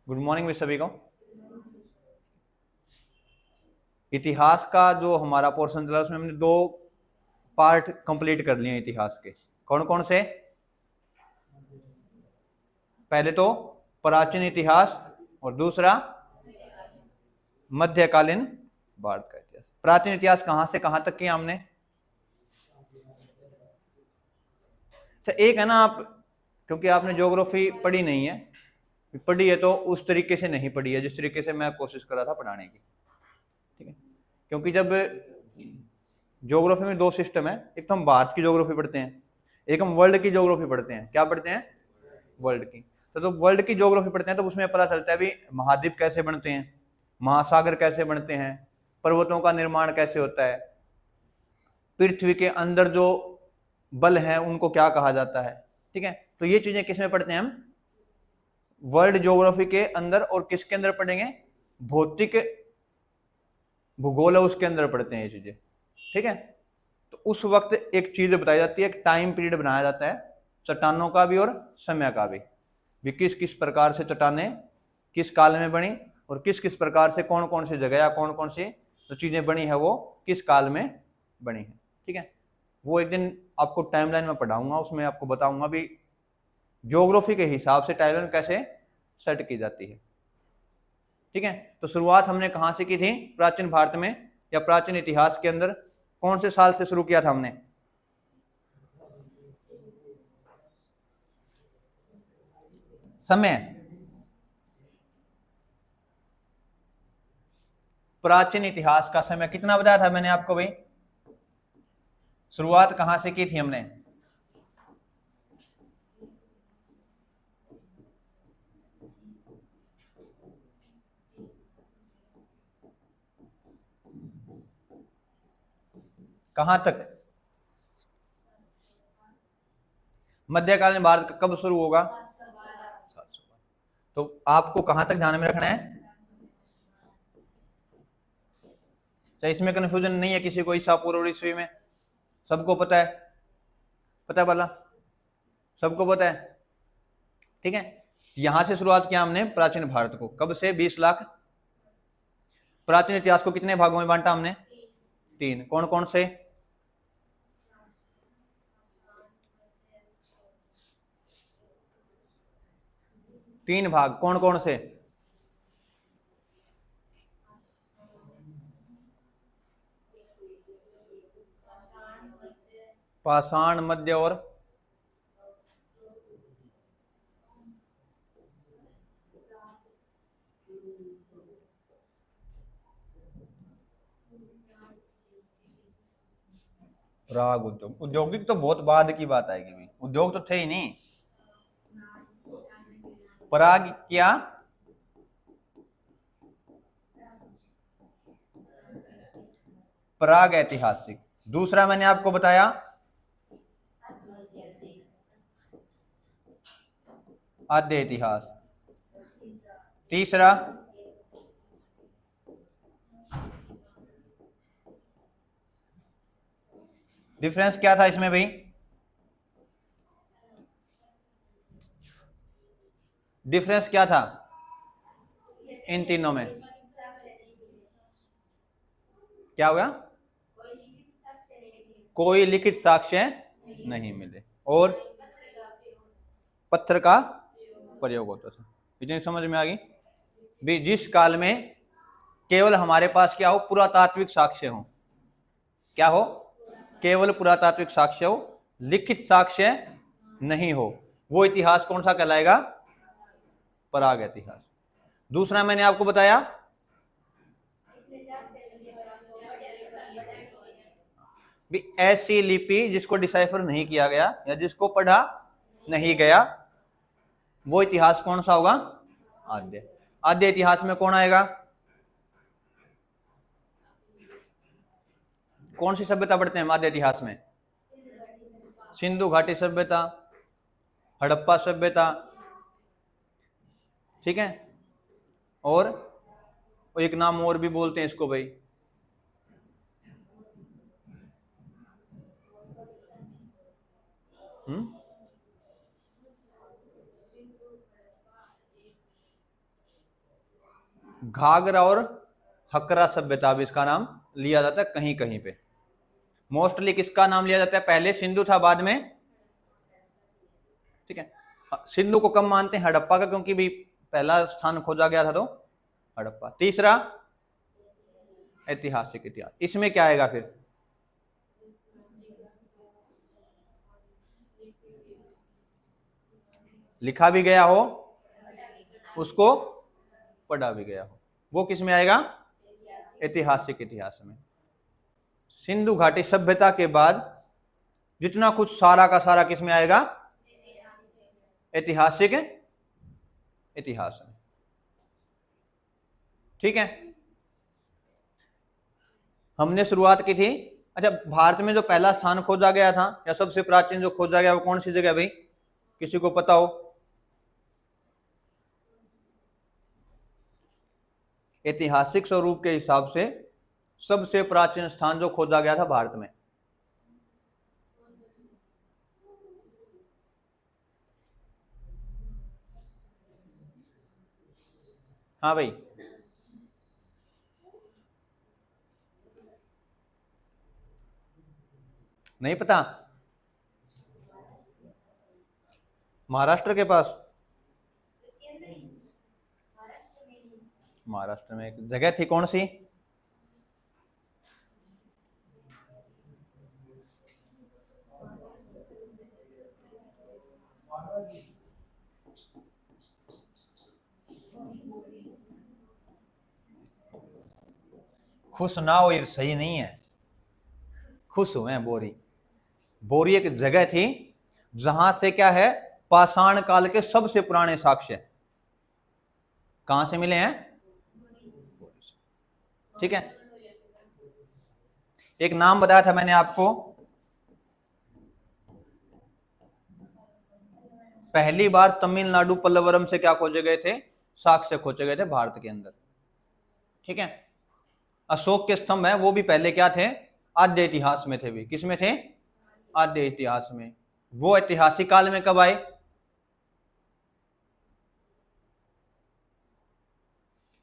Good morning में सभी को। इतिहास का जो हमारा पोर्शन चला उसमें हमने दो पार्ट कंप्लीट कर लिए इतिहास के। कौन कौन से? पहले तो प्राचीन इतिहास और दूसरा मध्यकालीन भारत का इतिहास। प्राचीन इतिहास कहां से कहां तक किया हमने? अच्छा, एक है ना, आप क्योंकि आपने ज्योग्राफी पढ़ी नहीं है, पढ़ी है तो उस तरीके से नहीं पढ़ी है जिस तरीके से मैं कोशिश कर रहा था पढ़ाने की। ठीक है, क्योंकि जब ज्योग्राफी में दो सिस्टम है, एक तो हम भारत की ज्योग्राफी पढ़ते हैं, एक हम वर्ल्ड की ज्योग्राफी पढ़ते हैं। क्या पढ़ते हैं? वर्ल्ड की। तो वर्ल्ड की ज्योग्राफी पढ़ते हैं तो उसमें पता चलता है भी महाद्वीप कैसे बनते हैं, महासागर कैसे बनते हैं, पर्वतों का निर्माण कैसे होता है, पृथ्वी के अंदर जो बल हैं उनको क्या कहा जाता है। ठीक है, तो ये चीजें किसमें पढ़ते हैं हम? वर्ल्ड ज्योग्राफी के अंदर। और किसके अंदर पढ़ेंगे? भौतिक भूगोल है उसके अंदर पढ़ते हैं ये चीजें। ठीक है, तो उस वक्त एक चीज बताई जाती है, एक टाइम पीरियड बनाया जाता है चट्टानों का भी और समय का भी किस किस प्रकार से चट्टानें किस काल में बनी और किस किस प्रकार से कौन कौन सी जगह या कौन कौन सी जो चीजें बनी है वो किस काल में बनी है। ठीक है, वो एक दिन आपको टाइमलाइन में पढ़ाऊंगा, उसमें आपको बताऊंगा भी ज्योग्राफी के हिसाब से टाइमलाइन कैसे सेट की जाती है। ठीक है, तो शुरुआत हमने कहां से की थी? प्राचीन भारत में या प्राचीन इतिहास के अंदर कौन से साल से शुरू किया था हमने? समय। प्राचीन इतिहास का समय कितना बताया था मैंने आपको भाई? शुरुआत कहां से की थी हमने? कहां तक? मध्यकालीन भारत कब शुरू होगा? 700। तो आपको कहां तक ध्यान में रखना है? तो इसमें कंफ्यूजन नहीं है किसी को? ईसा पूर्व ईस्वी में सबको पता है? पता है वाला? सबको पता है? ठीक है, यहां से शुरुआत किया हमने प्राचीन भारत को। कब से? 20 लाख। प्राचीन इतिहास को कितने भागों में बांटा हमने? 3। कौन कौन से? तीन भाग कौन कौन से? पाषाण, मध्य और राग उद्योग। औद्योगिक तो बहुत बाद की बात आएगी भाई, उद्योग तो थे ही नहीं। पराग क्या? प्राग ऐतिहासिक। दूसरा मैंने आपको बताया आद्य इतिहास। तीसरा डिफरेंस क्या था इसमें भाई? डिफरेंस क्या था इन तीनों में? क्या होगा? कोई लिखित साक्ष्य नहीं मिले और पत्थर का प्रयोग होता था। इतनी समझ में आ गई भी? जिस काल में केवल हमारे पास क्या हो? पुरातात्विक साक्ष्य हो। क्या हो? केवल पुरातात्विक साक्ष्य हो, लिखित साक्ष्य नहीं हो, वो इतिहास कौन सा कहलाएगा? पराग इतिहास। दूसरा मैंने आपको बताया भी ऐसी लिपि जिसको डिसाइफर नहीं किया गया या जिसको पढ़ा नहीं गया, वो इतिहास कौन सा होगा? आद्य। आद्य इतिहास में कौन आएगा? कौन सी सभ्यता पढ़ते हैं आद्य इतिहास में? सिंधु घाटी सभ्यता, हड़प्पा सभ्यता। ठीक है, और एक नाम और भी बोलते हैं इसको भाई, घाघरा और हकरा सभ्यता भी इसका नाम लिया जाता है कहीं कहीं पे। मोस्टली किसका नाम लिया जाता है? पहले सिंधु था, बाद में, ठीक है, सिंधु को कम मानते हैं, हड़प्पा का, क्योंकि भी पहला स्थान खोजा गया था तो हड़प्पा। तीसरा ऐतिहासिक इतिहास, इसमें क्या आएगा फिर? लिखा भी गया हो, उसको पढ़ा भी गया हो, वो किस में आएगा? ऐतिहासिक इतिहास में। सिंधु घाटी सभ्यता के बाद जितना कुछ सारा का सारा किस में आएगा? ऐतिहासिक इतिहास में, ठीक है। हमने शुरुआत की थी, अच्छा भारत में जो पहला स्थान खोजा गया था या सबसे प्राचीन जो खोजा गया वो कौन सी जगह भाई? किसी को पता हो? ऐतिहासिक स्वरूप के हिसाब से सबसे प्राचीन स्थान जो खोजा गया था भारत में, हाँ भाई, नहीं पता? महाराष्ट्र के पास, महाराष्ट्र में एक जगह थी, कौन सी? खुश ना हो ये सही नहीं है, खुश हुए हैं। बोरी, बोरी एक जगह थी जहां से क्या है, पाषाण काल के सबसे पुराने साक्ष्य कहां से मिले हैं? ठीक है। एक नाम बताया था मैंने आपको, पहली बार तमिलनाडु पल्लवरम से क्या खोजे गए थे? साक्ष्य खोजे गए थे भारत के अंदर, ठीक है। अशोक के स्तंभ है वो भी पहले क्या थे? आद्य इतिहास में थे भी। किस में थे? आद्य इतिहास में। वो ऐतिहासिक काल में कब आए?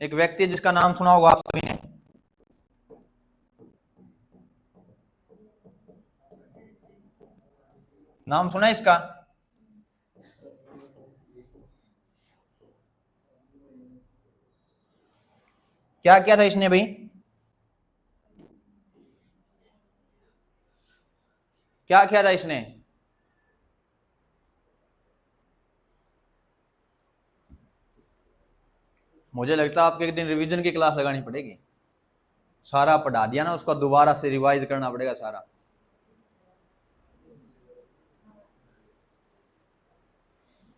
एक व्यक्ति जिसका नाम सुना होगा आप सभी ने, नाम सुना है इसका? क्या किया था इसने भाई? क्या किया था इसने? मुझे लगता है आपको एक दिन रिवीजन की क्लास लगानी पड़ेगी। सारा पढ़ा दिया ना, उसको दोबारा से रिवाइज करना पड़ेगा सारा।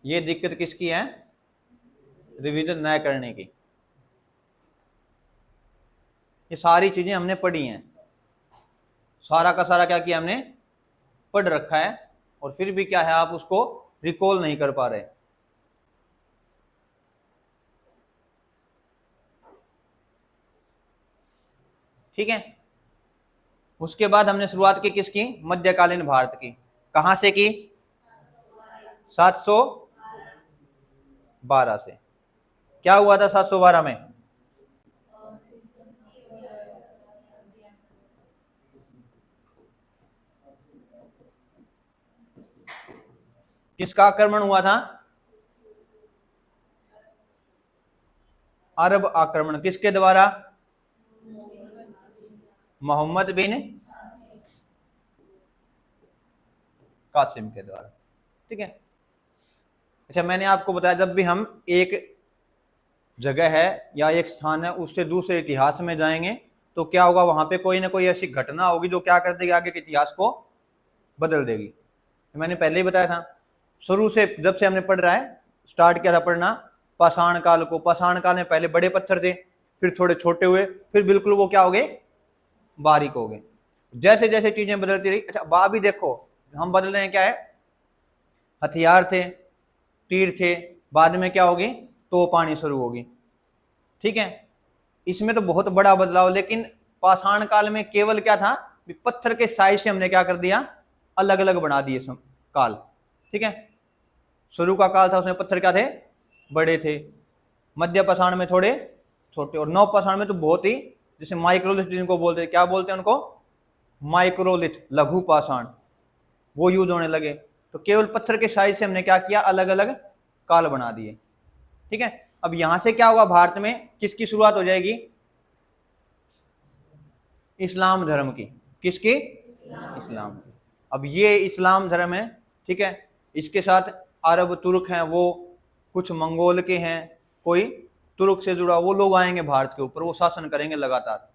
ये दिक्कत किसकी है? रिवीजन न करने की। ये सारी चीजें हमने पढ़ी हैं, सारा का सारा क्या किया हमने? पढ़ रखा है, और फिर भी क्या है, आप उसको रिकॉल नहीं कर पा रहे। ठीक है। उसके बाद हमने शुरुआत की किसकी? मध्यकालीन भारत की। कहां से की? 712 से। क्या हुआ था 712 में? किसका आक्रमण हुआ था? अरब आक्रमण। किसके द्वारा? मोहम्मद बिन कासिम के द्वारा, ठीक है। अच्छा मैंने आपको बताया, जब भी हम एक जगह है या एक स्थान है उससे दूसरे इतिहास में जाएंगे तो क्या होगा, वहां पे कोई ना कोई ऐसी घटना होगी जो क्या कर देगी, आगे के इतिहास को बदल देगी। मैंने पहले ही बताया था, शुरू से जब से हमने पढ़ रहा है, स्टार्ट किया था पढ़ना पाषाण काल को। पाषाण काल में पहले बड़े पत्थर थे, फिर थोड़े छोटे हुए, फिर बिल्कुल वो क्या हो गए? बारीक हो गए। जैसे जैसे चीजें बदलती रही। अच्छा अब भी देखो हम बदल रहे हैं, क्या है? हथियार थे, तीर थे, बाद में क्या होगी? तो पानी शुरू होगी, ठीक है। इसमें तो बहुत बड़ा बदलाव, लेकिन पाषाण काल में केवल क्या था? पत्थर के साइज से हमने क्या कर दिया? अलग अलग बना दिए काल, ठीक है। शुरू का काल था उसमें पत्थर क्या थे? बड़े थे। मध्य पाषाण में थोड़े छोटे, और नवपाषाण में तो बहुत ही, जैसे माइक्रोलिथ जिनको बोलते हैं, क्या बोलते हैं उनको, माइक्रोलिथ, लघु पाषाण, वो यूज होने लगे। तो केवल पत्थर के साइज से हमने क्या किया, अलग अलग काल बना दिए। ठीक है, अब यहां से क्या होगा, भारत में किसकी शुरुआत हो जाएगी, इस्लाम धर्म की। किसकी, इस्लाम की। अब ये इस्लाम धर्म है, ठीक है, इसके साथ अरब तुर्क हैं, वो कुछ मंगोल के हैं, कोई तुर्क से जुड़ा, वो लोग आएंगे भारत के ऊपर, वो शासन करेंगे लगातार।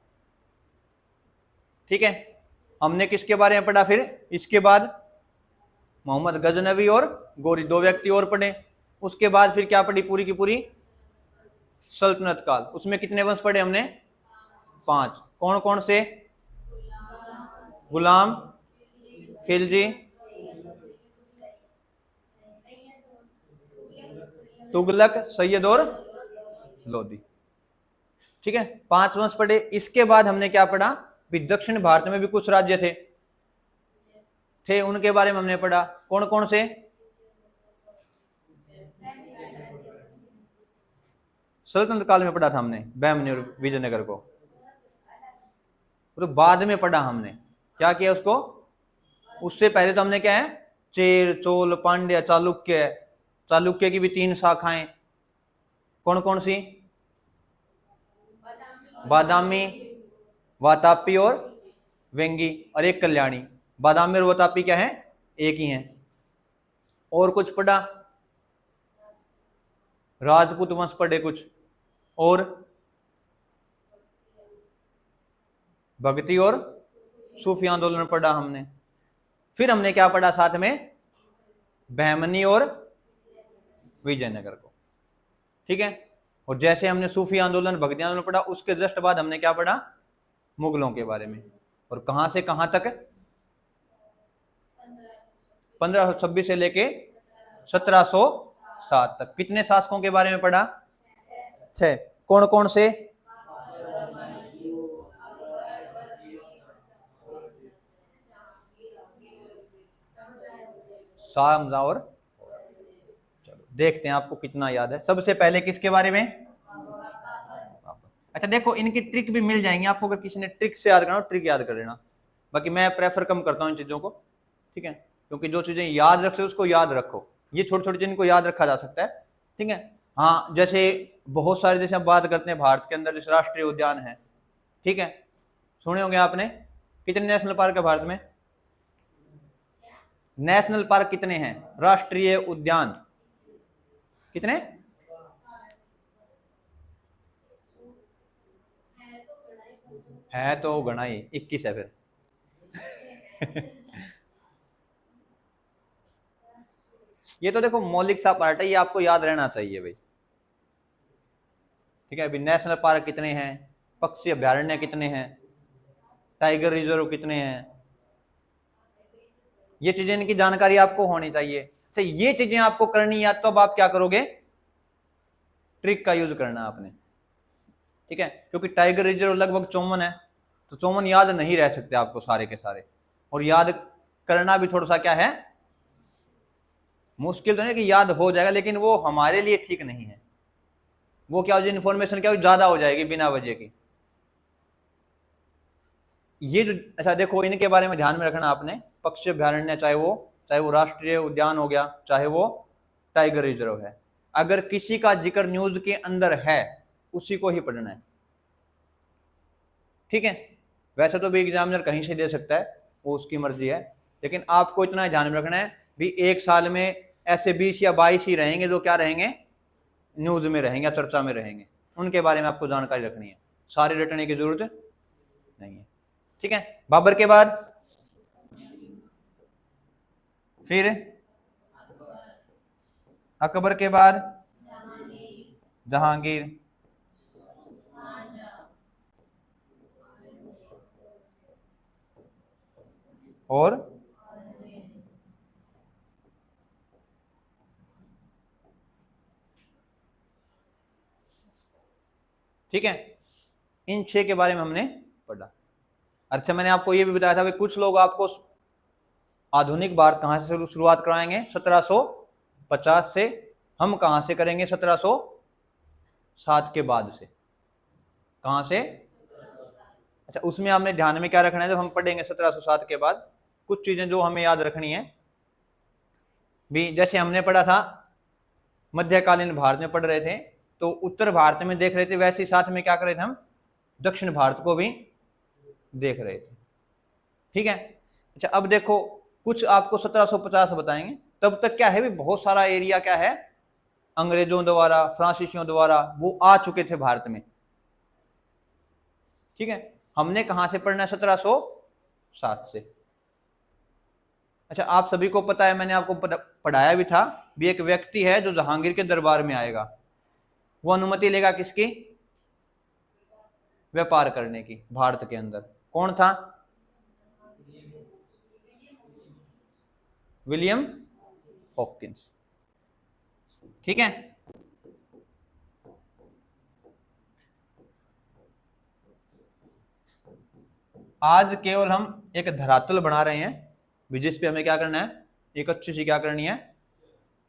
ठीक है, हमने किसके बारे में पढ़ा फिर, इसके बाद मोहम्मद गजनवी और गोरी, दो व्यक्ति और पढ़े। उसके बाद फिर क्या पढ़ी, पूरी की पूरी सल्तनत काल। उसमें कितने वंश पढ़े हमने, 5। कौन कौन से, गुलाम, खिलजी, तुगलक, सैयद और लोधी। ठीक है, 5 वंश पढ़े। इसके बाद हमने क्या पढ़ा, दक्षिण भारत में भी कुछ राज्य थे, उनके बारे में हमने पढ़ा। कौन कौन से, सल्तनत काल में पढ़ा था हमने, बैमनी और विजयनगर को। तो बाद में पढ़ा हमने, क्या किया उसको, उससे पहले तो हमने क्या है, चेर, चोल, पांड्य, चालुक्य। चालुक्य की भी 3 शाखाएं, कौन कौन सी, बादामी, वातापी और वेंगी, और एक कल्याणी। बादामी और वातापी क्या है, एक ही हैं। और कुछ पढ़ा, राजपूत वंश पढ़े कुछ, और भक्ति और सूफी आंदोलन पढ़ा हमने। फिर हमने क्या पढ़ा साथ में, बहमनी और विजयनगर को। ठीक है, और जैसे हमने सूफी आंदोलन, भक्ति आंदोलन पढ़ा, उसके जस्ट बाद हमने क्या पढ़ा, मुगलों के बारे में। और कहां से कहां तक, 1526 से लेके 1707 तक। कितने शासकों के बारे में पढ़ा, 6। कौन कौन से, शाहजहां और, चलो देखते हैं आपको कितना याद है। सबसे पहले किसके बारे में, अच्छा देखो, इनकी ट्रिक भी मिल जाएंगी आपको, अगर किसी ने ट्रिक से याद करना हो, ट्रिक याद कर लेना। बाकी मैं प्रेफर कम करता हूँ इन चीजों को, ठीक है, क्योंकि जो चीजें याद रख सकते उसको याद रखो। ये छोटी छोटी चीज को याद रखा जा सकता है, ठीक है। हाँ, जैसे बहुत सारे, जैसे हम बात करते हैं भारत के अंदर, जैसे राष्ट्रीय उद्यान है, ठीक है, सुने होंगे आपने। कितने नेशनल पार्क है भारत में, नेशनल पार्क कितने हैं, राष्ट्रीय उद्यान कितने, है तो गणा ही 21 है फिर। ये तो देखो मौलिक सा पार्ट है, ये आपको याद रहना चाहिए भाई, ठीक है। अभी नेशनल पार्क कितने हैं, पक्षी अभ्यारण्य कितने हैं, टाइगर रिजर्व कितने हैं, ये चीजें, इनकी जानकारी आपको होनी चाहिए। अच्छा, ये चीजें आपको करनी है, तो अब आप क्या करोगे, ट्रिक का यूज करना आपने, ठीक है, क्योंकि टाइगर रिजर्व लगभग 54 है, तो 54 याद नहीं रह सकते आपको सारे के सारे, और याद करना भी थोड़ा सा क्या है, मुश्किल तो नहीं कि याद हो जाएगा, लेकिन वो हमारे लिए ठीक नहीं है। वो क्या हो जाए, इन्फॉर्मेशन क्या हो, ज्यादा हो जाएगी बिना वजह की। ये जो, अच्छा देखो, इनके बारे में ध्यान में रखना आपने, पक्षी अभ्यारण्य, चाहे वो राष्ट्रीय उद्यान हो गया, चाहे वो टाइगर रिजर्व है, अगर किसी का जिक्र न्यूज के अंदर है, उसी को ही पढ़ना है, ठीक है। वैसे तो भी एग्जामिनर कहीं से दे सकता है, वो उसकी मर्जी है, लेकिन आपको इतना ध्यान में रखना है भी, एक साल में ऐसे 20 या 22 ही रहेंगे जो क्या रहेंगे, न्यूज में रहेंगे, चर्चा में रहेंगे, उनके बारे में आपको जानकारी रखनी है, सारे रटने की जरूरत नहीं है, ठीक है। बाबर के बाद फिर अकबर के बाद जहांगीर, और ठीक है, इन 6 के बारे में हमने पढ़ा। अच्छा, मैंने आपको ये भी बताया था भाई, कुछ लोग आपको आधुनिक भारत कहां से शुरुआत कराएंगे, 1750 से। हम कहां से करेंगे, 1707 के बाद से, कहां से? अच्छा, उसमें हमने ध्यान में क्या रखना है, जब हम पढ़ेंगे 1707 के बाद कुछ चीजें जो हमें याद रखनी है भी। जैसे हमने पढ़ा था मध्यकालीन भारत में पढ़ रहे थे, तो उत्तर भारत में देख रहे थे, वैसे ही साथ में क्या कर रहे थे हम, दक्षिण भारत को भी देख रहे थे। ठीक है। अच्छा, अब देखो कुछ आपको 1750 बताएंगे, तब तक क्या है भी बहुत सारा एरिया क्या है अंग्रेजों द्वारा, फ्रांसीसियों द्वारा वो आ चुके थे भारत में। ठीक है, हमने कहां से पढ़ना है? 1707 से। अच्छा, आप सभी को पता है, मैंने आपको पढ़ाया भी था भी, एक व्यक्ति है जो जहांगीर के दरबार में आएगा, वो अनुमति लेगा किसकी? व्यापार करने की भारत के अंदर। कौन था? William Hawkins. ठीक है। आज केवल हम एक धरातल बना रहे हैं भी, जिस पे हमें क्या करना है, एक अच्छी सी क्या करनी है,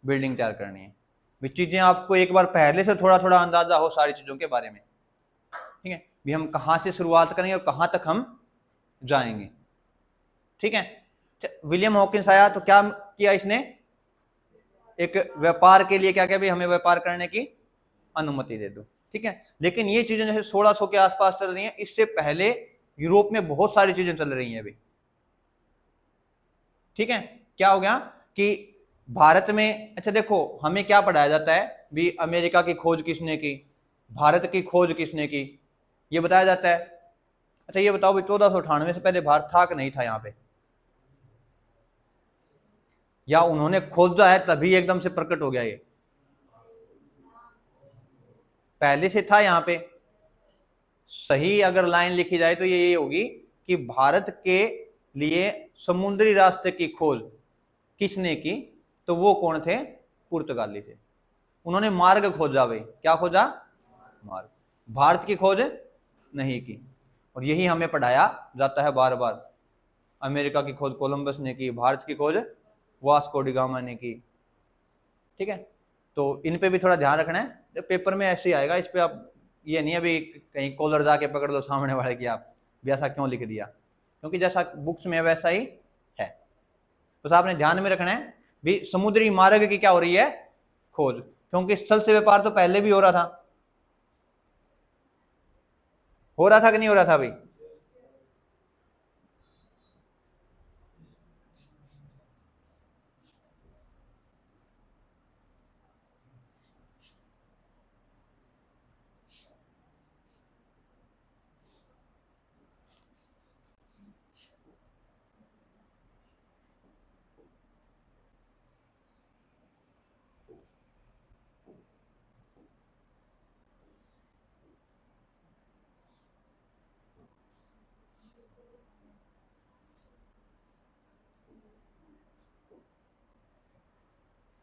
बिल्डिंग तैयार करनी है भी। चीजें आपको एक बार पहले से थोड़ा थोड़ा अंदाजा हो सारी चीजों के बारे में। ठीक है, भी हम कहां से शुरुआत करेंगे और कहां तक हम जाएंगे। ठीक है। विलियम हॉकिंस आया तो क्या किया इसने? एक व्यापार के लिए क्या किया भी, हमें व्यापार करने की अनुमति दे दो। ठीक है, लेकिन ये चीजें जैसे 1600 के आसपास चल रही हैं, इससे पहले यूरोप में बहुत सारी चीजें चल रही हैं अभी। ठीक है, क्या हो गया कि भारत में, अच्छा देखो हमें क्या पढ़ाया जाता है भी, अमेरिका की खोज किसने की, भारत की खोज किसने की, ये बताया जाता है। अच्छा ये बताओ भी 1498 से पहले भारत था कि नहीं था यहाँ पे? या उन्होंने खोजा है तभी एकदम से प्रकट हो गया? ये पहले से था यहाँ पे। सही अगर लाइन लिखी जाए तो ये होगी कि भारत के लिए समुद्री रास्ते की खोज किसने की? तो वो कौन थे? पुर्तगाली थे। उन्होंने मार्ग खोजा भाई। क्या खोजा? मार्ग। भारत की खोज नहीं की। और यही हमें पढ़ाया जाता है बार बार। अमेरिका की खोज कोलंबस ने की, भारत की खोज वास्को डी गामा ने की। ठीक है, तो इन पे भी थोड़ा ध्यान रखना है, पेपर में ऐसे ही आएगा। इस पे आप ये नहीं अभी कहीं कॉलर जाके पकड़ लो सामने वाले की, आप भी ऐसा क्यों लिख दिया, क्योंकि जैसा बुक्स में वैसा ही है। बस आपने ध्यान में रखना है भी, समुद्री मार्ग की क्या हो रही है? खोज। क्योंकि स्थल से व्यापार तो पहले भी हो रहा था। हो रहा था कि नहीं हो रहा था भाई?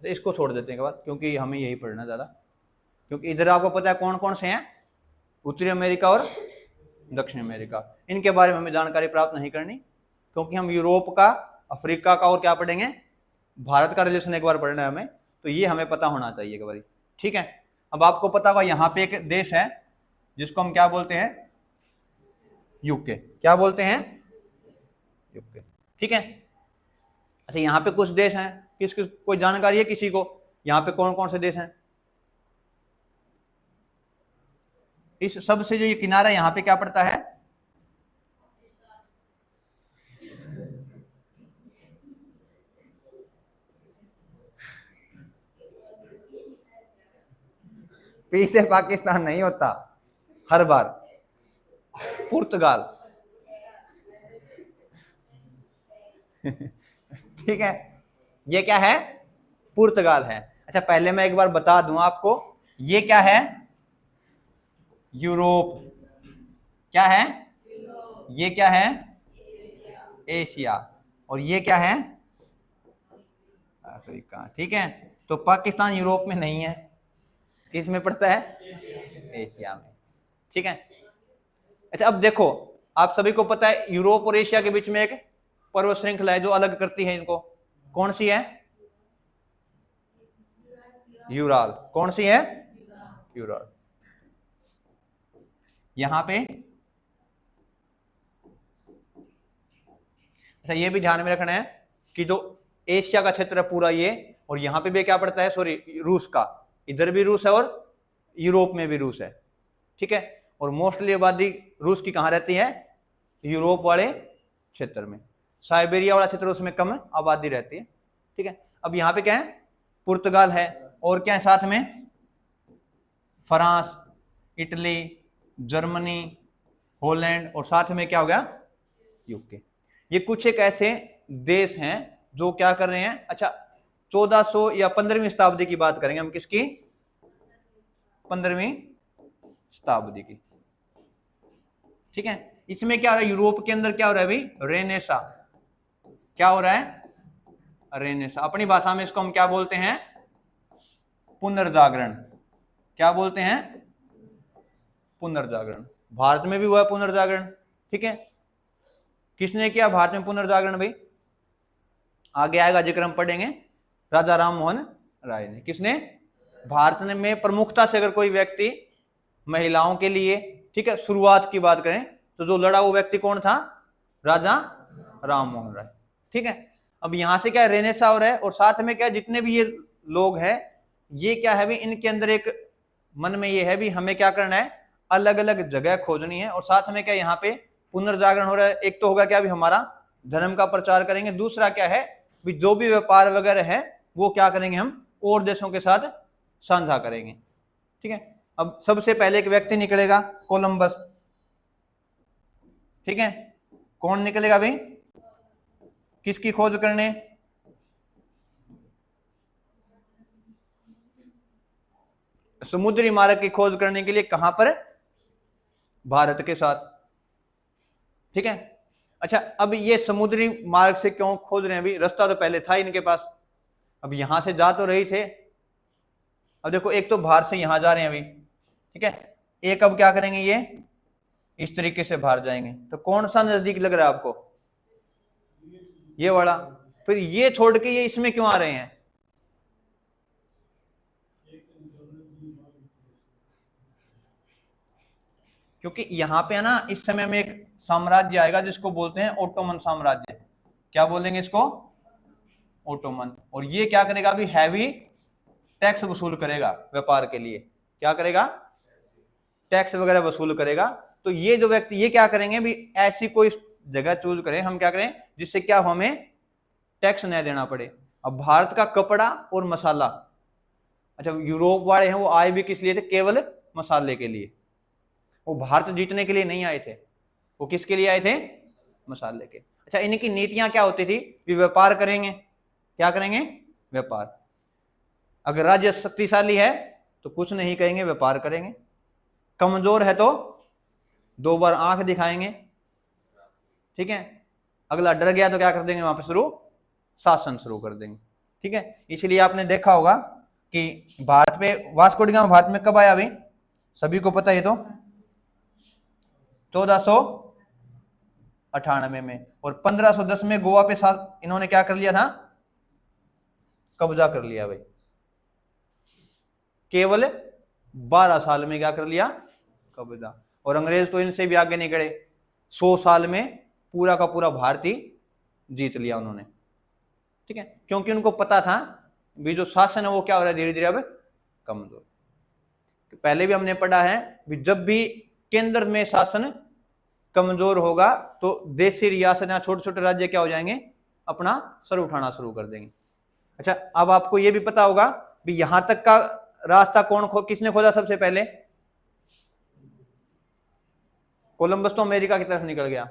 तो इसको छोड़ देते हैं के बाद, क्योंकि हमें यही पढ़ना ज्यादा। क्योंकि इधर आपको पता है कौन कौन से हैं, उत्तरी अमेरिका और दक्षिण अमेरिका। इनके बारे में हमें जानकारी प्राप्त नहीं करनी, क्योंकि हम यूरोप का, अफ्रीका का और क्या पढ़ेंगे, भारत का रिलेशन एक बार पढ़ना है हमें, तो ये हमें पता होना चाहिए एक बार। ठीक है, अब आपको पता होगा यहाँ पे एक देश है जिसको हम क्या बोलते हैं? यूके। क्या बोलते हैं? यूके। ठीक है। अच्छा, यहाँ पे कुछ देश हैं, किस किस कोई जानकारी है किसी को यहाँ पे कौन कौन से देश हैं? इस सबसे जो ये किनारा यहाँ पे क्या पड़ता है? पी से पाकिस्तान नहीं होता हर बार, पुर्तगाल। ठीक है, ये क्या है? पुर्तगाल है। अच्छा, पहले मैं एक बार बता दूं आपको, ये क्या है? यूरोप। क्या है? ये क्या है? एशिया। और ये क्या है? अफ्रीका। ठीक है, तो पाकिस्तान यूरोप में नहीं है, किस में पड़ता है? एशिया में। ठीक है। अच्छा, अब देखो आप सभी को पता है यूरोप और एशिया के बीच में एक पर्वत श्रृंखला है जो अलग करती है इनको। कौन सी है? यूराल। कौन सी है? यूराल। यहां पे, अच्छा ये भी ध्यान में रखना है कि जो एशिया का क्षेत्र है पूरा ये, और यहां पे भी क्या पड़ता है, सॉरी रूस का, इधर भी रूस है और यूरोप में भी रूस है, ठीक है। और मोस्टली आबादी रूस की कहां रहती है, यूरोप वाले क्षेत्र में, साइबेरिया वाला क्षेत्र उसमें कम आबादी रहती है, ठीक है। अब यहाँ पे क्या है, पुर्तगाल है, और क्या है साथ में, फ्रांस, इटली, जर्मनी, हॉलैंड, और साथ में क्या हो गया, यूके। ये कुछ एक ऐसे देश हैं जो क्या कर रहे हैं, अच्छा 1400 या 15वीं शताब्दी की बात करेंगे हम, किसकी, 15वीं शताब्दी की, ठीक है। इसमें क्या हो रहा है, यूरोप के अंदर क्या हो रहा है अभी, रेनेसा, क्या हो रहा है, रेनेसा। अपनी भाषा में इसको हम क्या बोलते हैं, पुनर्जागरण। क्या बोलते हैं, पुनर्जागरण। भारत में भी हुआ है पुनर्जागरण, ठीक है। किसने किया भारत में पुनर्जागरण भाई, आगे आएगा जिक्र हम पढ़ेंगे, राजा राम मोहन राय ने। किसने, भारत में प्रमुखता से अगर कोई व्यक्ति महिलाओं के लिए, ठीक है, शुरुआत की बात करें तो जो लड़ा वो व्यक्ति कौन था, राजा राम मोहन राय, ठीक है। अब यहां से क्या रेनेसा हो रहा है, और साथ में क्या जितने भी ये लोग हैं, ये क्या है भी, इनके अंदर एक मन में ये है भी हमें क्या करना है, अलग अलग जगह खोजनी है, और साथ में क्या यहाँ पे पुनर्जागरण हो रहा है। एक तो होगा क्या भी हमारा धर्म का प्रचार करेंगे, दूसरा क्या है भी जो भी व्यापार वगैरह है वो क्या करेंगे हम और देशों के साथ साझा करेंगे, ठीक है। अब सबसे पहले एक व्यक्ति निकलेगा, कोलंबस, ठीक है। कौन निकलेगा भाई, किसकी खोज करने, समुद्री मार्ग की खोज करने के लिए, कहां पर, भारत के साथ, ठीक है। अच्छा अब ये समुद्री मार्ग से क्यों खोज रहे हैं, अभी रास्ता तो पहले था इनके पास, अब यहां से जा तो रही थे, अब देखो एक तो बाहर से यहां जा रहे हैं अभी, ठीक है, एक अब क्या करेंगे, ये इस तरीके से बाहर जाएंगे, तो कौन सा नजदीक लग रहा है आपको, ये वाला। फिर ये छोड़ के ये इसमें क्यों आ रहे हैं, क्योंकि यहां पे है ना इस समय में एक साम्राज्य आएगा जिसको बोलते हैं ओटोमन साम्राज्य। क्या बोलेंगे इसको, ओटोमन। और ये क्या करेगा अभी, हैवी टैक्स वसूल करेगा व्यापार के लिए, क्या करेगा, टैक्स वगैरह वसूल करेगा। तो ये जो व्यक्ति ये क्या करेंगे भी, ऐसी कोई जगह चूज करें हम, क्या करें जिससे क्या हमें टैक्स नहीं देना पड़े। अब भारत का कपड़ा और मसाला, अच्छा यूरोप वाले हैं वो आए भी किस लिए थे, केवल मसाले के लिए, वो भारत जीतने के लिए नहीं आए थे, वो किसके लिए आए थे, मसाले के। अच्छा इनकी नीतियां क्या होती थी, भी व्यापार करेंगे, क्या करेंगे, व्यापार। अगर राज्य शक्तिशाली है तो कुछ नहीं कहेंगे, व्यापार करेंगे, कमजोर है तो 2 बार आंख दिखाएंगे, ठीक है। अगला डर गया तो क्या कर देंगे, वहां पर शुरू शासन शुरू कर देंगे, ठीक है। इसलिए आपने देखा होगा कि भारत में वास्को डी गामा भारत में कब आया भाई, सभी को पता है तो 1498 में, और 1510 में गोवा पे इन्होंने क्या कर लिया था, कब्जा कर लिया भाई, केवल 12 साल में क्या कर लिया, कब्जा। और अंग्रेज तो इनसे भी आगे नहीं गए, 100 साल में पूरा का पूरा भारतीय जीत लिया उन्होंने, ठीक है। क्योंकि उनको पता था भी जो शासन है वो क्या हो रहा है, धीरे धीरे अब कमजोर। पहले भी हमने पढ़ा है भी जब भी केंद्र में शासन कमजोर होगा तो देशी रियासत या छोटे छोटे राज्य क्या हो जाएंगे, अपना सर उठाना शुरू कर देंगे। अच्छा अब आपको यह भी पता होगा भी यहां तक का रास्ता किसने खोजा सबसे पहले, कोलंबस तो अमेरिका की तरफ निकल गया,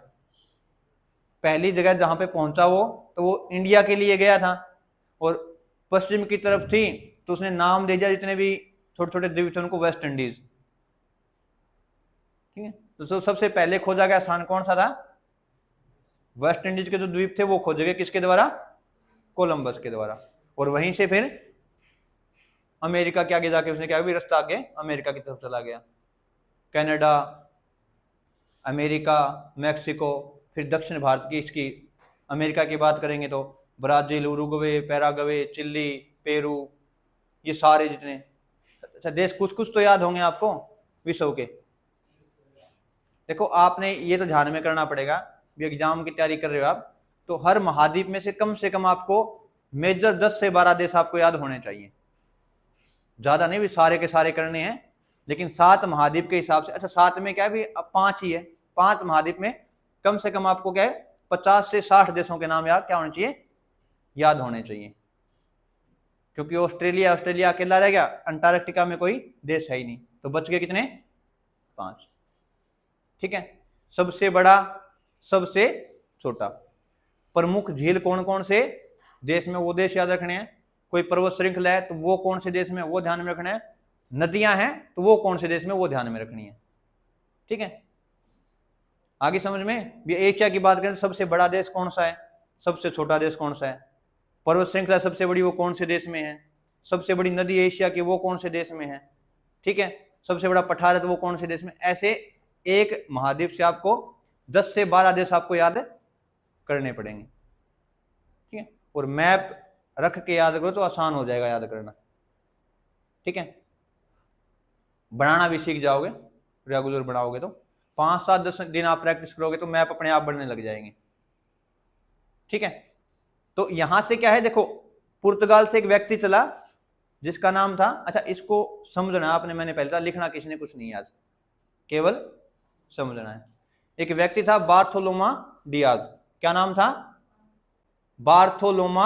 पहली जगह जहां पे पहुंचा वो इंडिया के लिए गया था, और पश्चिम की तरफ थी तो उसने नाम दे दिया जितने भी छोटे छोटे द्वीप थे उनको वेस्ट इंडीज, ठीक है। तो सबसे पहले खोजा गया स्थान कौन सा था, वेस्ट इंडीज के जो द्वीप थे वो खोजे गए किसके द्वारा, कोलंबस के द्वारा। और वहीं से फिर अमेरिका के आगे जाके उसने क्या भी रास्ता आगे अमेरिका की तरफ चला गया, कनाडा, अमेरिका, मैक्सिको, फिर दक्षिण भारत की इसकी अमेरिका की बात करेंगे तो Brazil, Uruguay, Paraguay, Chile, Peru, ये सारे जितने, अच्छा देश कुछ कुछ तो याद होंगे आपको विश्व के, देखो आपने ये तो ध्यान में करना पड़ेगा, भी एग्जाम की तैयारी कर रहे हो आप, तो हर महाद्वीप में से कम आपको मेजर 10 से 12 देश आपको याद होने चाहिए, ज्यादा नहीं भी सारे के सारे करने हैं, लेकिन 7 महाद्वीप के हिसाब से। अच्छा 7 में क्या है भी, अब 5 ही है, 5 महाद्वीप में कम से कम आपको क्या है 50 से 60 देशों के नाम याद क्या होने चाहिए, याद होने चाहिए। क्योंकि ऑस्ट्रेलिया अकेला रह गया, अंटार्कटिका में कोई देश है ही नहीं, तो बच गए कितने, 5। ठीक है, सबसे बड़ा सबसे छोटा। प्रमुख झील कौन कौन से देश में, वो देश याद रखने हैं। कोई पर्वत श्रृंखला है तो वो कौन से देश में, वो ध्यान में रखना है। नदियां हैं तो वो कौन से देश में, वो ध्यान में रखनी है। ठीक है, आगे समझ में भी। एशिया की बात करें सबसे बड़ा देश कौन सा है, सबसे छोटा देश कौन सा है। पर्वत श्रृंखला सबसे बड़ी वो कौन से देश में है। सबसे बड़ी नदी एशिया की वो कौन से देश में है। ठीक है, सबसे बड़ा पठार है तो वो कौन से देश में। ऐसे एक महाद्वीप से आपको 10 से 12 देश आपको याद करने पड़ेंगे। ठीक है, और मैप रख के याद करो तो आसान हो जाएगा याद करना। ठीक है, बनाना भी सीख जाओगे, रेगुलर बनाओगे तो 5, 7, 10 दिन आप प्रैक्टिस करोगे तो मैप अपने आप बनने लग जाएंगे। ठीक है, तो यहां से क्या है देखो, पुर्तगाल से एक व्यक्ति चला जिसका नाम था, अच्छा इसको समझना आपने, मैंने पहले था, लिखना किसी ने कुछ नहीं आज, केवल समझना है। एक व्यक्ति था बार्थोलोमा डियाज, क्या नाम था, बार्थोलोमा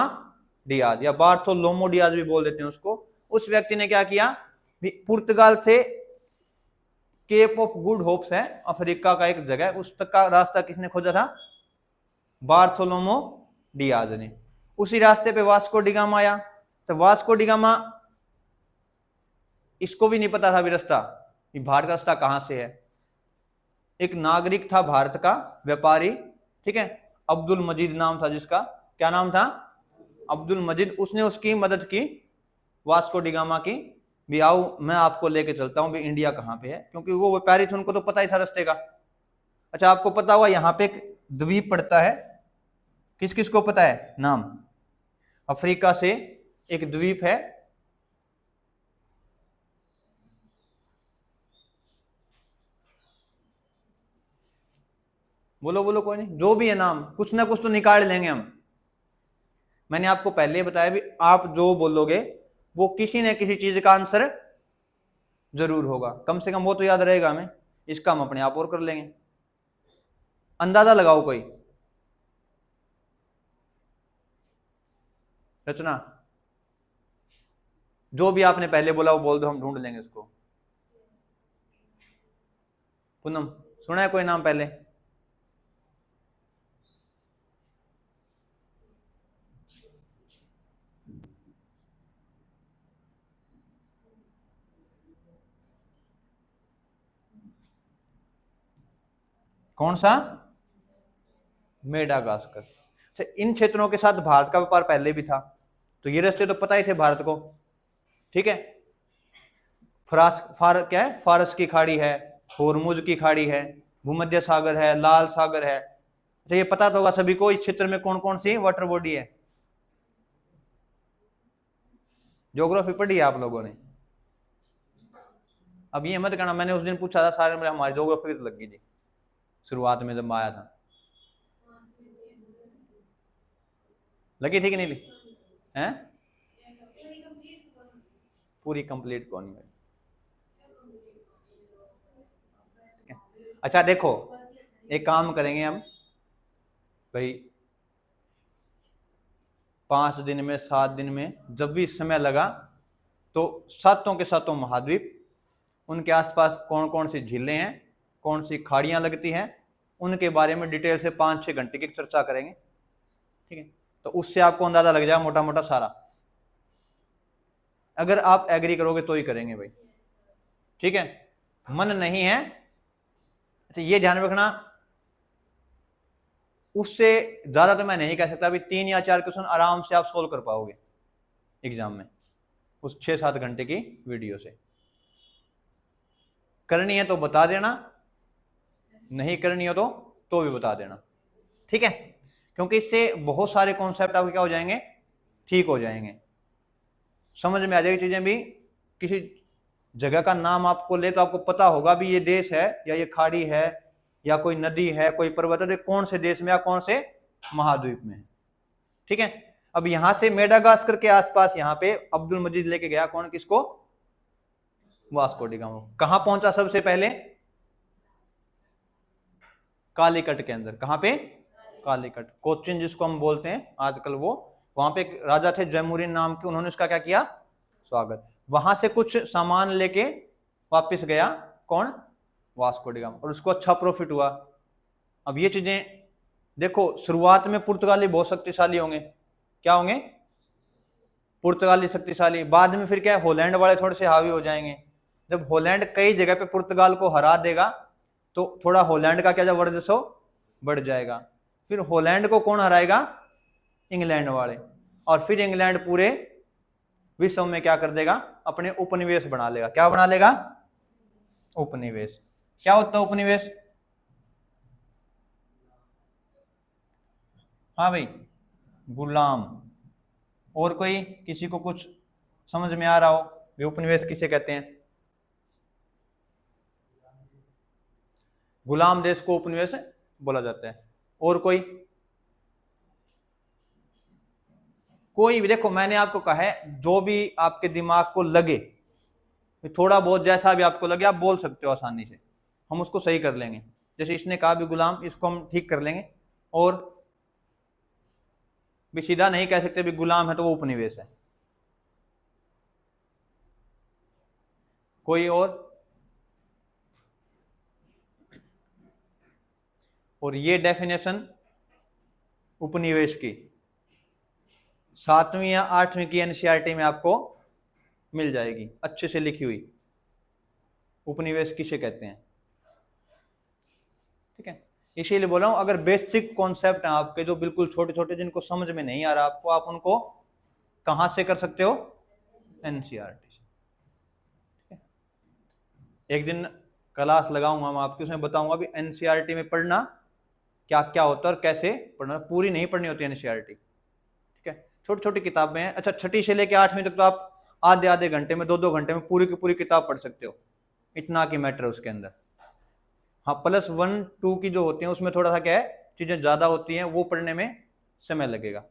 डियाज या बार्थोलोमो डियाज भी बोल देते हैं उसको। उस व्यक्ति ने क्या किया, पुर्तगाल से केप ऑफ गुड होप्स है अफ्रीका का एक जगह, उस तक का रास्ता किसने खोजा था, बार्थोलोमो डियाज ने। उसी रास्ते पे वास्को डिगामा आया, तो वास्को डिगामा इसको भी नहीं पता था भी रास्ता, भारत का रास्ता कहां से है। एक नागरिक था भारत का, व्यापारी, ठीक है, अब्दुल मजीद नाम था जिसका, क्या नाम था, अब्दुल मजीद। उसने उसकी मदद की वास्को डिगामा की, भी आओ मैं आपको लेके चलता हूं भी इंडिया कहां पे है, क्योंकि वो व्यापारी थे, उनको तो पता ही था रास्ते का। अच्छा आपको पता होगा यहाँ पे एक द्वीप पड़ता है, किस किस को पता है नाम, अफ्रीका से एक द्वीप है, बोलो बोलो, कोई नहीं, जो भी है नाम, कुछ ना कुछ तो निकाल लेंगे हम। मैंने आपको पहले बताया भी आप जो बोलोगे वो किसी न किसी चीज का आंसर जरूर होगा, कम से कम वो तो याद रहेगा हमें, इसका हम अपने आप और कर लेंगे। अंदाजा लगाओ कोई, रचना, जो भी आपने पहले बोला वो बोल दो, हम ढूंढ लेंगे उसको। पूनम सुना है कोई नाम पहले, कौन सा, मेडागास्कर। अच्छा इन क्षेत्रों के साथ भारत का व्यापार पहले भी था, तो ये रास्ते तो पता ही थे भारत को। ठीक है, क्या है, फारस की खाड़ी है, होर्मुज की खाड़ी है, भूमध्य सागर है, लाल सागर है। अच्छा ये पता तो होगा सभी को इस क्षेत्र में कौन कौन सी वाटर बॉडी है, ज्योग्राफी पढ़ी है आप लोगों ने। अब ये मत कहना मैंने उस दिन पूछा था सारे में, हमारी ज्योग्राफी तो लग गई थी शुरुआत में जब आया था, लगी थी कि नहीं हैं, पूरी कंप्लीट कौन है। अच्छा देखो एक काम करेंगे हम भाई, 5 दिन में 7 दिन में जब भी समय लगा तो 7 के 7 महाद्वीप, उनके आसपास कौन कौन सी झीलें हैं, कौन सी खाड़ियां लगती हैं, उनके बारे में डिटेल से 5-6 घंटे की चर्चा करेंगे। ठीक है, तो उससे आपको अंदाजा लग जाएगा मोटा मोटा सारा, अगर आप एग्री करोगे तो ही करेंगे भाई। ठीक है, मन नहीं है, अच्छा ये ध्यान रखना, उससे ज्यादा तो मैं नहीं कह सकता, अभी 3 या 4 क्वेश्चन आराम से आप सोल्व कर पाओगे एग्जाम में उस 6-7 घंटे की वीडियो से। करनी है तो बता देना, नहीं करनी हो तो भी बता देना। ठीक है, क्योंकि इससे बहुत सारे कॉन्सेप्ट आपके क्या हो जाएंगे, ठीक हो जाएंगे, समझ में आ जाएगी चीजें भी। किसी जगह का नाम आपको ले तो आपको पता होगा भी ये देश है या ये खाड़ी है या कोई नदी है, कोई पर्वत है, कौन से देश में या कौन से महाद्वीप में है। ठीक है, अब यहां से मेडागास्कर के आसपास यहाँ पे अब्दुल मजीद लेके गया, कौन, किसको, वास्को डी गामा। कहां पहुंचा सबसे पहले, कालीकट के अंदर। कहां पे, कालीकट, कोचिन जिसको हम बोलते हैं आजकल, वो वहां पे एक राजा थे जयमुरीन नाम के, उन्होंने उसका क्या किया, स्वागत। वहां से कुछ सामान लेके वापस गया, कौन, वास्को डी गामा, और उसको अच्छा प्रॉफिट हुआ। अब ये चीजें देखो, शुरुआत में पुर्तगाली बहुत शक्तिशाली होंगे, क्या होंगे, पुर्तगाली शक्तिशाली, बाद में फिर क्या है, हॉलैंड वाले थोड़े से हावी हो जाएंगे। जब हॉलैंड कई जगह पे पुर्तगाल को हरा देगा तो थोड़ा हॉलैंड का क्या वर्चस्व बढ़ जाएगा। फिर हॉलैंड को कौन हराएगा, इंग्लैंड वाले, और फिर इंग्लैंड पूरे विश्व में क्या कर देगा, अपने उपनिवेश बना लेगा। क्या बना लेगा, उपनिवेश। क्या होता है उपनिवेश, हाँ भाई, गुलाम। और कोई, किसी को कुछ समझ में आ रहा हो, ये उपनिवेश किसे कहते हैं, गुलाम देश को उपनिवेश बोला जाता है। और कोई भी, देखो मैंने आपको कहा है, जो भी आपके दिमाग को लगे, थोड़ा बहुत जैसा भी आपको लगे, आप बोल सकते हो आसानी से, हम उसको सही कर लेंगे। जैसे इसने कहा भी गुलाम, इसको हम ठीक कर लेंगे, और भी सीधा नहीं कह सकते भी गुलाम है तो वो उपनिवेश है। कोई और ये डेफिनेशन उपनिवेश की 7वीं या 8वीं की एनसीईआरटी में आपको मिल जाएगी, अच्छे से लिखी हुई, उपनिवेश किसे कहते हैं। ठीक है, इसीलिए बोल रहा हूं, अगर बेसिक कॉन्सेप्ट है आपके जो बिल्कुल छोटे छोटे, जिनको समझ में नहीं आ रहा आपको, आप उनको कहां से कर सकते हो, एनसीईआरटी से। ठीक है, एक दिन क्लास लगाऊंगा मैं आपकी, उसमें बताऊंगा भी एनसीईआरटी में पढ़ना क्या क्या होता है और कैसे पढ़ना। पूरी नहीं पढ़नी होती एनसीईआरटी, ठीक है, छोटी छोटी किताबें हैं। अच्छा, 6ठी से लेकर 8वीं तक तो आप आधे आधे घंटे में, 2-2 घंटे में पूरी की पूरी किताब पढ़ सकते हो, इतना की मैटर है उसके अंदर। हाँ, +1-2 की जो होती है उसमें थोड़ा सा क्या है, चीजें ज्यादा होती हैं, वो पढ़ने में समय लगेगा।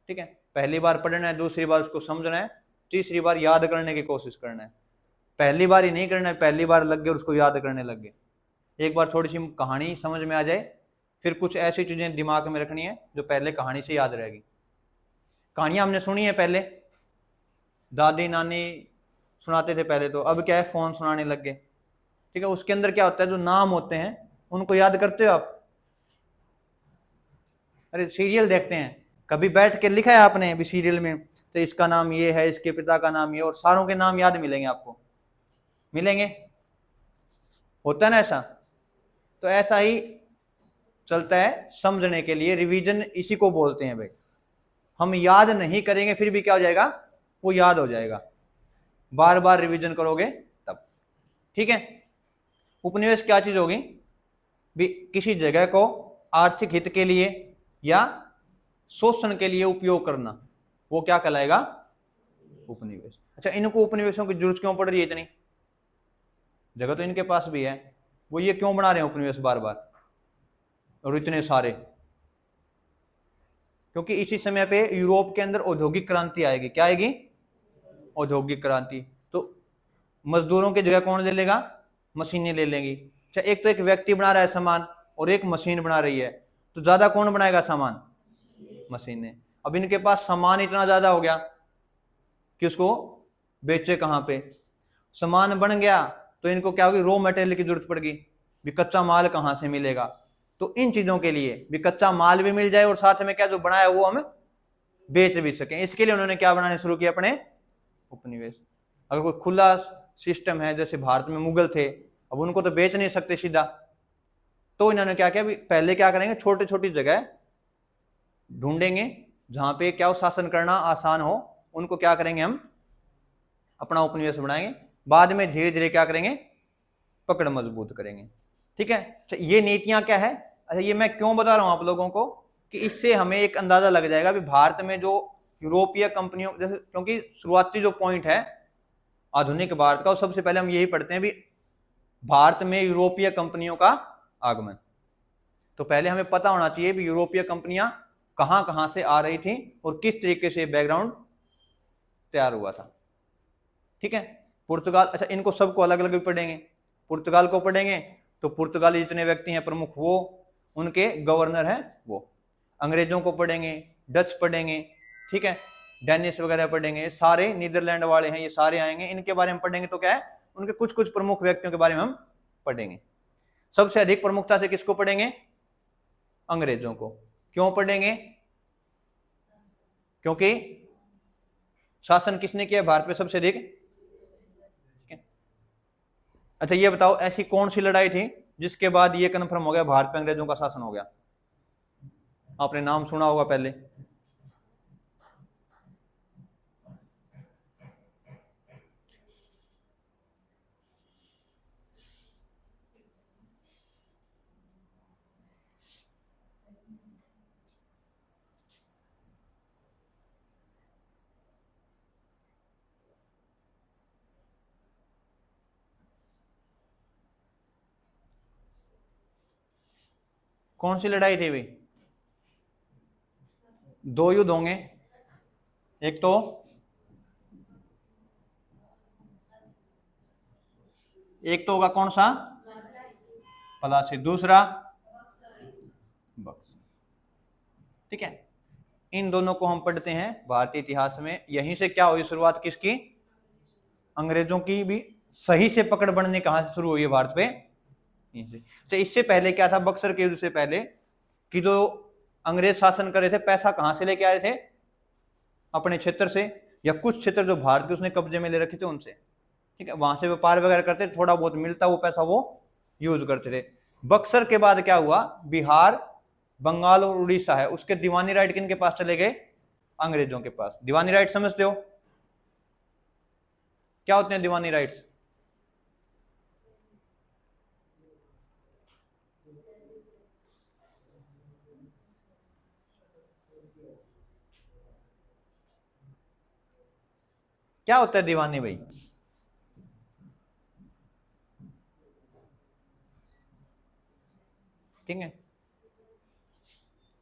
ठीक है, पहली बार पढ़ना है, दूसरी बार उसको समझना है, तीसरी बार याद करने की कोशिश करना है। पहली बार ही नहीं करना है, पहली बार लग गए और उसको याद करने लग गए। एक बार थोड़ी सी कहानी समझ में आ जाए, फिर कुछ ऐसी चीजें दिमाग में रखनी है जो पहले कहानी से याद रहेगी। कहानियां हमने सुनी है पहले, दादी नानी सुनाते थे पहले, तो अब क्या है, फोन सुनाने लग गए। ठीक है, उसके अंदर क्या होता है, जो नाम होते हैं उनको याद करते हो आप। अरे सीरियल देखते हैं, कभी बैठ के लिखा है आपने भी सीरियल में, तो इसका नाम ये है, इसके पिता का नाम ये, और सारों के नाम याद मिलेंगे आपको, मिलेंगे, होता है ना ऐसा। तो ऐसा ही चलता है समझने के लिए, रिवीजन इसी को बोलते हैं भाई। हम याद नहीं करेंगे फिर भी क्या हो जाएगा, वो याद हो जाएगा, बार बार रिवीजन करोगे तब। ठीक है, उपनिवेश क्या चीज होगी भी, किसी जगह को आर्थिक हित के लिए या शोषण के लिए उपयोग करना, वो क्या कहलाएगा, उपनिवेश। अच्छा, इनको उपनिवेशों की जरूरत क्यों पड़ रही है, इतनी जगह तो इनके पास भी है, वो ये क्यों बना रहे हैं उपनिवेश बार बार और इतने सारे, क्योंकि इसी समय पे यूरोप के अंदर औद्योगिक क्रांति आएगी। क्या आएगी, औद्योगिक क्रांति। तो मजदूरों की जगह कौन ले लेगा, मशीनें ले लेंगी। अच्छा, एक तो एक व्यक्ति बना रहा है सामान और एक मशीन बना रही है, तो ज्यादा कौन बनाएगा सामान, मशीनें। अब इनके पास सामान इतना ज्यादा हो गया कि उसको बेचे कहां पे, सामान बन गया तो इनको क्या होगी, रॉ मटेरियल की जरूरत पड़ेगी, भी कच्चा माल कहां से मिलेगा। तो इन चीजों के लिए भी कच्चा माल भी मिल जाए और साथ में क्या जो बनाया वो हम बेच भी सकें, इसके लिए उन्होंने क्या बनाने शुरू किया, अपने उपनिवेश। अगर कोई खुला सिस्टम है, जैसे भारत में मुगल थे, अब उनको तो बेच नहीं सकते सीधा, तो इन्होंने क्या किया, पहले क्या करेंगे, छोटी छोटी जगह ढूंढेंगे जहां पे क्या हो, शासन करना आसान हो, उनको क्या करेंगे, हम अपना उपनिवेश बनाएंगे। बाद में धीरे धीरे क्या करेंगे, पकड़ मजबूत करेंगे। ठीक है, तो ये नीतियां क्या है। अच्छा, ये मैं क्यों बता रहा हूं आप लोगों को, कि इससे हमें एक अंदाजा लग जाएगा भी भारत में जो यूरोपीय कंपनियों, जैसे, क्योंकि शुरुआती जो पॉइंट है आधुनिक भारत का, सबसे पहले हम यही पढ़ते हैं भी भारत में यूरोपीय कंपनियों का आगमन। तो पहले हमें पता होना चाहिए भी यूरोपीय कंपनियां कहां कहां से आ रही थी और किस तरीके से बैकग्राउंड तैयार हुआ था। ठीक है, पुर्तगाल, अच्छा इनको सबको अलग अलग भी पढ़ेंगे। पुर्तगाल को पढ़ेंगे तो पुर्तगाली जितने व्यक्ति हैं प्रमुख वो, उनके गवर्नर हैं वो। अंग्रेजों को पढ़ेंगे, डच पढ़ेंगे, ठीक है, डेनिश वगैरह पढ़ेंगे, सारे नीदरलैंड वाले हैं, ये सारे आएंगे, इनके बारे में पढ़ेंगे। तो क्या है, उनके कुछ कुछ प्रमुख व्यक्तियों के बारे में हम पढ़ेंगे। सबसे अधिक प्रमुखता से किसको पढ़ेंगे? अंग्रेजों को। क्यों पढ़ेंगे? क्योंकि शासन किसने किया भारत में सबसे अधिक? अच्छा ये बताओ, ऐसी कौन सी लड़ाई थी जिसके बाद ये कन्फर्म हो गया भारत में अंग्रेजों का शासन हो गया? आपने नाम सुना होगा पहले। कौन सी लड़ाई थी भाई? दो युद्ध होंगे, एक तो होगा कौन सा? प्लासी। दूसरा बक्सर। ठीक है, इन दोनों को हम पढ़ते हैं भारतीय इतिहास में। यहीं से क्या हुई शुरुआत किसकी? अंग्रेजों की भी सही से पकड़ बनने कहां से शुरू हुई है भारत पे? तो इससे पहले क्या था, बक्सर के युद्ध से पहले, कि जो अंग्रेज शासन कर रहे थे पैसा कहां से लेके आ रहे थे? अपने क्षेत्र से, या कुछ क्षेत्र जो भारत के उसने कब्जे में ले रखे थे उनसे। ठीक है, वहां से व्यापार वगैरह करते, थोड़ा बहुत मिलता वो पैसा वो यूज करते थे। बक्सर के बाद क्या हुआ, बिहार, बंगाल और उड़ीसा है, उसके दीवानी राइट किन के पास चले गए? अंग्रेजों के पास। दीवानी राइट समझते हो क्या होते हैं दीवानी राइट्स? क्या होता है दीवानी भाई? ठीक है,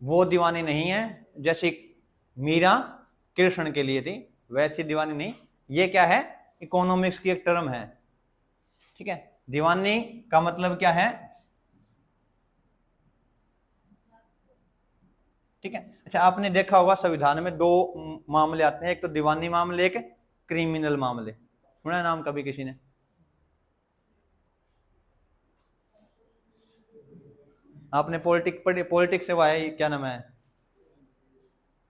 वो दीवानी नहीं है जैसे मीरा कृष्ण के लिए थी, वैसी दीवानी नहीं। ये क्या है, इकोनॉमिक्स की एक टर्म है। ठीक है, दीवानी का मतलब क्या है? ठीक है, अच्छा आपने देखा होगा संविधान में दो मामले आते हैं, एक तो दीवानी मामले, एक क्रिमिनल मामले। सुना है नाम कभी किसी ने? आपने पॉलिटिक्स से वो है, क्या नाम है,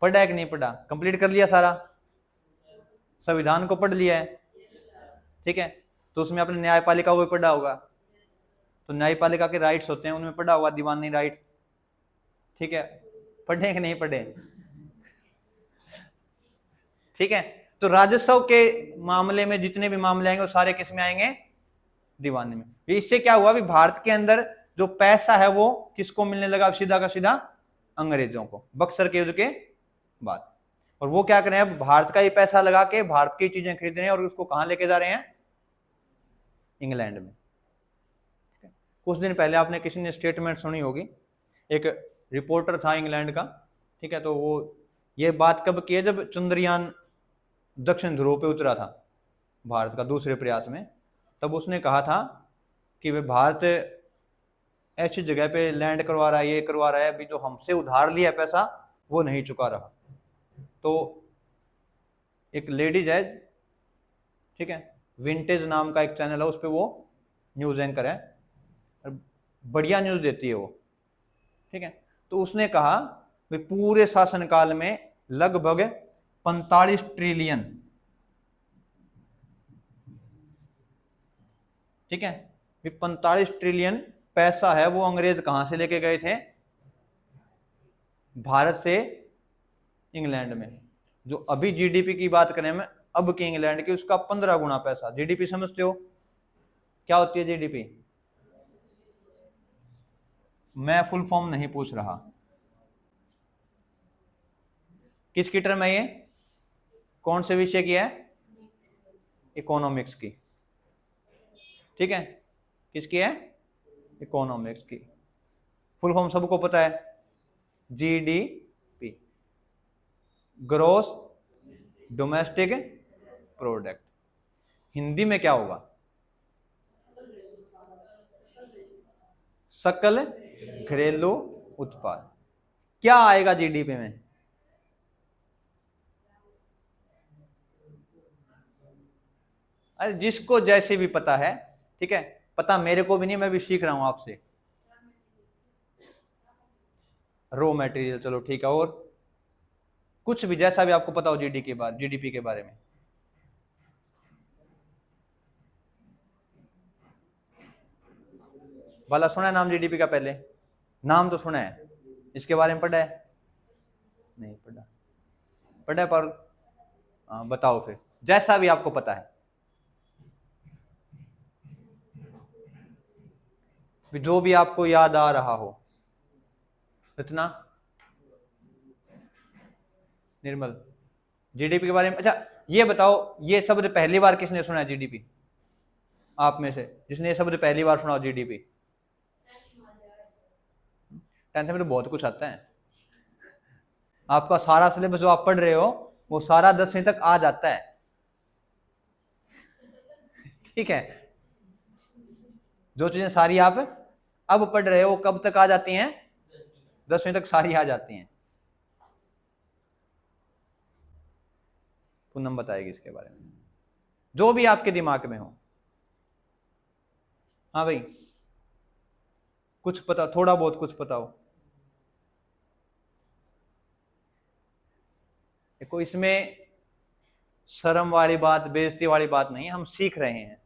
पढ़ा है कि नहीं पढ़ा? कंप्लीट कर लिया सारा संविधान को, पढ़ लिया है? ठीक है, तो उसमें आपने न्यायपालिका को भी पढ़ा होगा, तो न्यायपालिका के राइट्स होते हैं, उनमें पढ़ा होगा दीवानी राइट। ठीक है, पढ़े कि नहीं पढ़े? ठीक है, तो राजस्व के मामले में जितने भी मामले आएंगे वो सारे किस में आएंगे? दीवानी में। इससे क्या हुआ भी भारत के अंदर जो पैसा है वो किसको मिलने लगा? सीधा का सीधा अंग्रेजों को, बक्सर के युद्ध के बाद। और वो क्या कर रहे हैं, भारत का ही पैसा लगा के भारत की चीजें खरीद रहे हैं, और उसको कहां लेके जा रहे हैं? इंग्लैंड में। कुछ दिन पहले आपने किसी ने स्टेटमेंट सुनी होगी, एक रिपोर्टर था इंग्लैंड का, ठीक है, तो वो ये बात कब की है, जब चंद्रयान दक्षिण ध्रुव पे उतरा था भारत का दूसरे प्रयास में, तब उसने कहा था कि वे भारत ऐसी जगह पे लैंड करवा रहा है, ये करवा रहा है, अभी जो हमसे उधार लिया पैसा वो नहीं चुका रहा। तो एक लेडीज है, ठीक है, विंटेज नाम का एक चैनल है, उस पर वो न्यूज एंकर है, बढ़िया न्यूज देती है वो। ठीक है, तो उसने कहा कि पूरे शासनकाल में लगभग 45 ट्रिलियन, ठीक है, 45 ट्रिलियन पैसा है वो अंग्रेज कहां से लेके गए थे? भारत से इंग्लैंड में। जो अभी जीडीपी की बात करें मैं, अब की इंग्लैंड की, उसका 15 गुना पैसा। जीडीपी समझते हो क्या होती है जीडीपी? मैं फुल फॉर्म नहीं पूछ रहा, किसकी टर्म है ये? कौन से विषय की है? इकोनॉमिक्स की। ठीक है, किसकी है? इकोनॉमिक्स की। फुल फॉर्म सबको पता है, GDP, gross domestic product. Hindi में क्या होगा? सकल घरेलू उत्पाद। क्या आएगा जीडीपी में? अरे जिसको जैसे भी पता है, ठीक है, पता मेरे को भी नहीं, मैं भी सीख रहा हूं आपसे। रॉ मटेरियल, चलो ठीक है, और कुछ भी जैसा भी आपको पता हो जीडीपी के बारे में। वाला सुना है नाम जीडीपी का? पहले नाम तो सुना है, इसके बारे में पढ़ा है? नहीं पढ़ा। पढ़ा है पर बताओ फिर, जैसा भी आपको पता है, जो भी आपको याद आ रहा हो। इतना निर्मल, जीडीपी के बारे में, अच्छा ये बताओ, ये शब्द पहली बार किसने सुना है जीडीपी? आप में से जिसने ये शब्द पहली बार सुना हो जीडीपी? 10th में तो बहुत कुछ आता है, आपका सारा सिलेबस जो आप पढ़ रहे हो वो सारा 10वीं तक आ जाता है, ठीक है। जो चीजें सारी आप अब पढ़ रहे हो कब तक आ जाती हैं? 10वीं तक सारी आ जाती हैं। पूनम बताएगी इसके बारे में, जो भी आपके दिमाग में हो। हाँ भाई, कुछ पता, थोड़ा बहुत कुछ पता हो। देखो इसमें शर्म वाली बात, बेइज्जती वाली बात नहीं है, हम सीख रहे हैं।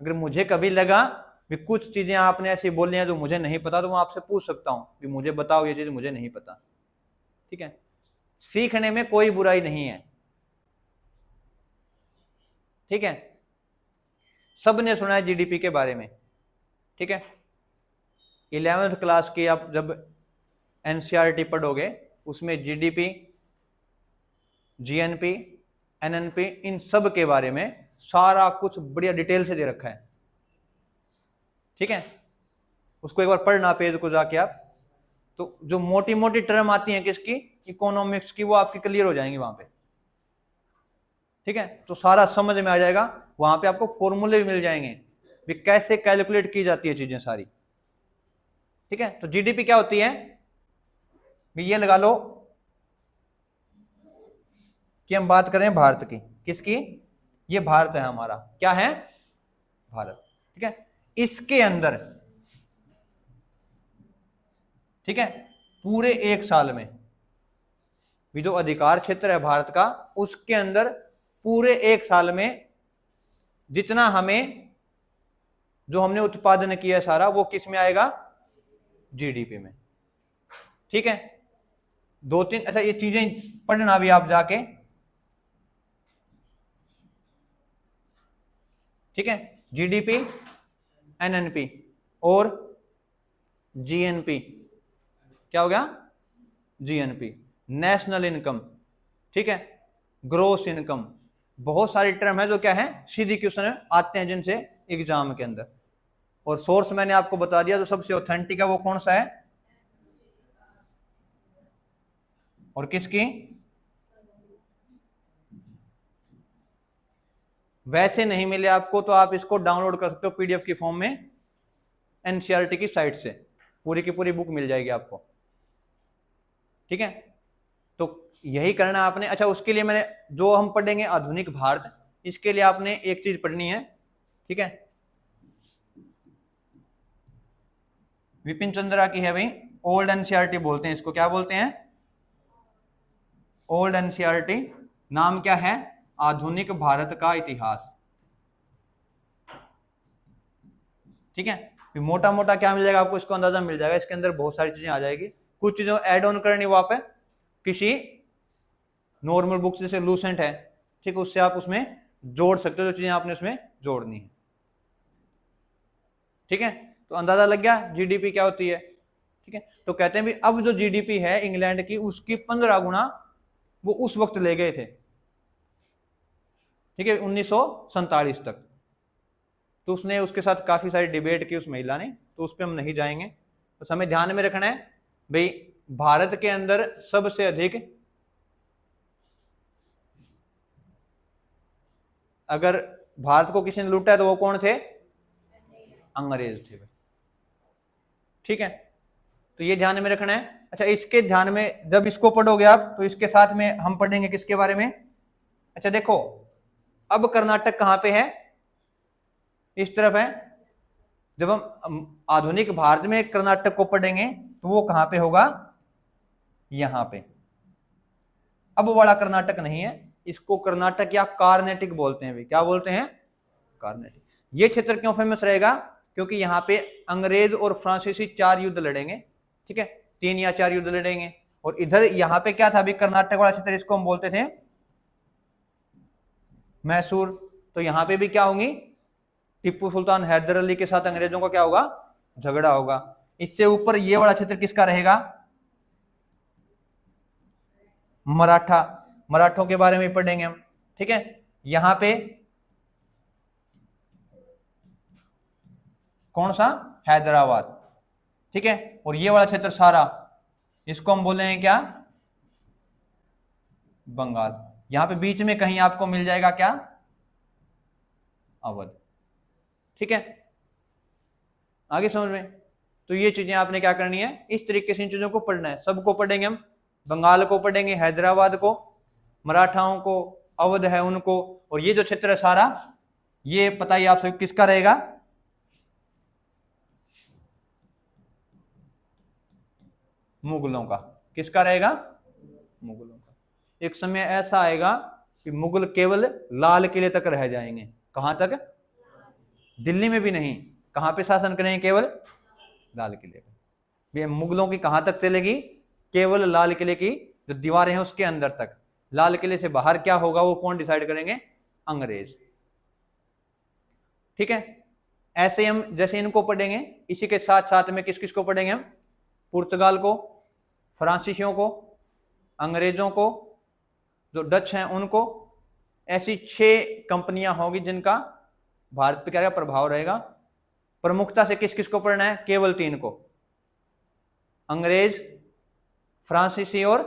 अगर मुझे कभी लगा कि कुछ चीजें आपने ऐसी बोली हैं जो मुझे नहीं पता, तो मैं आपसे पूछ सकता हूं कि मुझे बताओ ये चीज मुझे नहीं पता, ठीक है। सीखने में कोई बुराई नहीं है, ठीक है। सबने सुना है जीडीपी के बारे में, ठीक है। 11th क्लास की आप जब एनसीईआरटी पढ़ोगे उसमें जीडीपी, जीएनपी, एनएनपी, इन सब के बारे में सारा कुछ बढ़िया डिटेल से दे रखा है, ठीक है। उसको एक बार पढ़ना पेज को जाके आप, तो जो मोटी मोटी टर्म आती हैं किसकी, इकोनॉमिक्स की, वो आपकी क्लियर हो जाएंगी वहां पे, ठीक है। तो सारा समझ में आ जाएगा, वहां पे आपको फॉर्मूले भी मिल जाएंगे भी कैसे कैलकुलेट की जाती है चीजें सारी, ठीक है। तो जीडीपी क्या होती है, ये लगा लो कि हम बात करें भारत की, किसकी? ये भारत है हमारा, क्या है? भारत, ठीक है। इसके अंदर, ठीक है, पूरे एक साल में भी जो अधिकार क्षेत्र है भारत का, उसके अंदर पूरे एक साल में जितना हमें, जो हमने उत्पादन किया सारा, वो किस में आएगा? जीडीपी में, ठीक है। 2-3, अच्छा ये चीजें पढ़ना भी आप जाके, ठीक है। जीडीपी, एनएनपी और जीएनपी, क्या हो गया? जीएनपी, नेशनल इनकम, ठीक है, ग्रोस इनकम, बहुत सारी टर्म है जो क्या है, सीधी क्वेश्चन आते हैं जिनसे एग्जाम के अंदर। और सोर्स मैंने आपको बता दिया, जो सबसे ऑथेंटिक है वो कौन सा है, और किसकी? वैसे नहीं मिले आपको तो आप इसको डाउनलोड कर सकते हो पीडीएफ की फॉर्म में, एनसीईआरटी की साइट से पूरी की पूरी बुक मिल जाएगी आपको, ठीक है। तो यही करना आपने। अच्छा उसके लिए मैंने, जो हम पढ़ेंगे आधुनिक भारत, इसके लिए आपने एक चीज पढ़नी है, ठीक है, विपिन चंद्रा की है भाई, ओल्ड एनसीईआरटी बोलते हैं इसको, क्या बोलते हैं? Old NCERT. नाम क्या है? आधुनिक भारत का इतिहास, ठीक है। मोटा मोटा क्या मिल जाएगा आपको, इसको अंदाजा मिल जाएगा, इसके अंदर बहुत सारी चीजें आ जाएगी। कुछ चीजों ऐड ऑन करनी वो आप है किसी नॉर्मल बुक जैसे लूसेंट है, ठीक है, उससे आप उसमें जोड़ सकते हो जो चीजें आपने उसमें जोड़नी है, ठीक है। तो अंदाजा लग गया जीडीपी क्या होती है, ठीक है। तो कहते हैं भी अब जो जीडीपी है इंग्लैंड की, उसकी 15 गुना वो उस वक्त ले गए थे, ठीक है, 1947 तक, तो उसने उसके साथ काफी सारी डिबेट की उस महिला ने, तो उस पर हम नहीं जाएंगे। बस हमें ध्यान में रखना है भाई, भारत के अंदर सबसे अधिक अगर भारत को किसी ने लूटा है तो वो कौन थे? अंग्रेज थे भाई। ठीक है, तो ये ध्यान में रखना है। अच्छा, इसके ध्यान में जब इसको पढ़ोगे आप तो इसके साथ में हम पढ़ेंगे किसके बारे में? अच्छा देखो, अब कर्नाटक कहां पे है? इस तरफ है। जब हम आधुनिक भारत में कर्नाटक को पढ़ेंगे तो वो कहां पे होगा? यहां पे। अब वाला कर्नाटक नहीं है, इसको कर्नाटक या कार्नेटिक बोलते हैं भी। क्या बोलते हैं? कार्नेटिक। ये क्षेत्र क्यों फेमस रहेगा? क्योंकि यहाँ पे अंग्रेज और फ्रांसीसी 4 युद्ध लड़ेंगे। ठीक है, 3 या 4 युद्ध लड़ेंगे। और इधर यहाँ पे क्या था अभी? कर्नाटक वाला क्षेत्र, इसको हम बोलते थे मैसूर। तो यहाँ पे भी क्या होंगी? टीपू सुल्तान हैदर अली के साथ अंग्रेजों का क्या होगा? झगड़ा होगा। इससे ऊपर ये वाला क्षेत्र किसका रहेगा? मराठा। मराठों के बारे में पढ़ेंगे हम। ठीक है, यहां पे कौन सा? हैदराबाद। ठीक है, और ये वाला क्षेत्र सारा, इसको हम बोलेंगे क्या? बंगाल। यहां पे बीच में कहीं आपको मिल जाएगा क्या? अवध। ठीक है, आगे समझ में? तो ये चीजें आपने क्या करनी है, इस तरीके से इन चीजों को पढ़ना है। सबको पढ़ेंगे हम, बंगाल को पढ़ेंगे, हैदराबाद को, मराठाओं को, अवध है उनको, और ये जो क्षेत्र है सारा, ये पता ही आप सब किसका रहेगा? मुगलों का। किसका रहेगा? मुगलों का। एक समय ऐसा आएगा कि मुगल केवल लाल किले तक रह जाएंगे। कहां तक? दिल्ली में भी नहीं। कहां पे शासन करेंगे? केवल लाल किले पे। ये मुगलों की कहां तक चलेगी? केवल लाल किले की जो दीवारें हैं उसके अंदर तक। लाल किले से बाहर क्या होगा वो कौन डिसाइड करेंगे? अंग्रेज। ठीक है, ऐसे हम जैसे इनको पढ़ेंगे, इसी के साथ साथ में किस किस को पढ़ेंगे हम? पुर्तगाल को, फ्रांसीसियों को, अंग्रेजों को, जो डच हैं उनको। ऐसी 6 कंपनियां होंगी जिनका भारत पे क्या प्रभाव रहेगा। प्रमुखता से किस किस को पढ़ना है? केवल 3 को, अंग्रेज, फ्रांसीसी और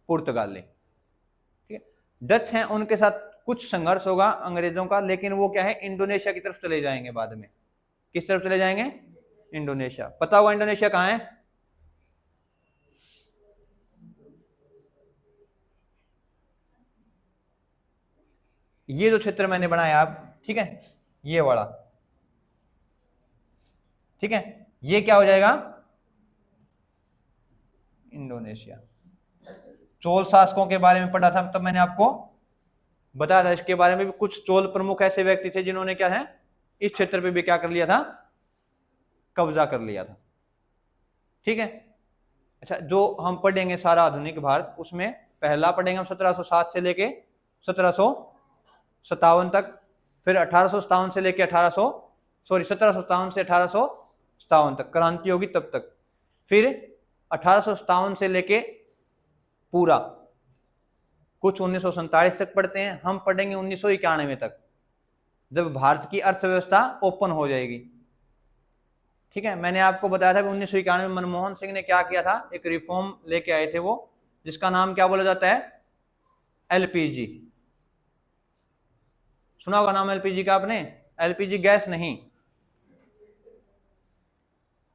पुर्तगाली। ठीक है, डच हैं उनके साथ कुछ संघर्ष होगा अंग्रेजों का, लेकिन वो क्या है? इंडोनेशिया की तरफ चले जाएंगे बाद में। किस तरफ चले जाएंगे? इंडोनेशिया। पता होगा इंडोनेशिया कहां है? ये जो क्षेत्र मैंने बनाया आप, ठीक है, ये वाला, ठीक है, ये क्या हो जाएगा? इंडोनेशिया। चोल शासकों के बारे में पढ़ा था तब मैंने आपको बताया था, इसके बारे में भी कुछ चोल प्रमुख ऐसे व्यक्ति थे जिन्होंने क्या है, इस क्षेत्र पे भी क्या कर लिया था? कब्जा कर लिया था। ठीक है, अच्छा, जो हम पढ़ेंगे सारा आधुनिक भारत, उसमें पहला पढ़ेंगे हम 1707 से लेके 1757 तक, फिर 1857 से लेके 1757 से 1857 तक क्रांति होगी तब तक, फिर 1857 से लेके पूरा कुछ 1947 तक पढ़ते हैं, हम पढ़ेंगे 1991 तक, जब भारत की अर्थव्यवस्था ओपन हो जाएगी। ठीक है, मैंने आपको बताया था कि 1991 में मनमोहन सिंह ने क्या किया था, एक रिफॉर्म लेके आए थे वो, जिसका नाम क्या बोला जाता है? एलपीजी। सुना होगा नाम एलपीजी का आपने? एलपीजी गैस नहीं,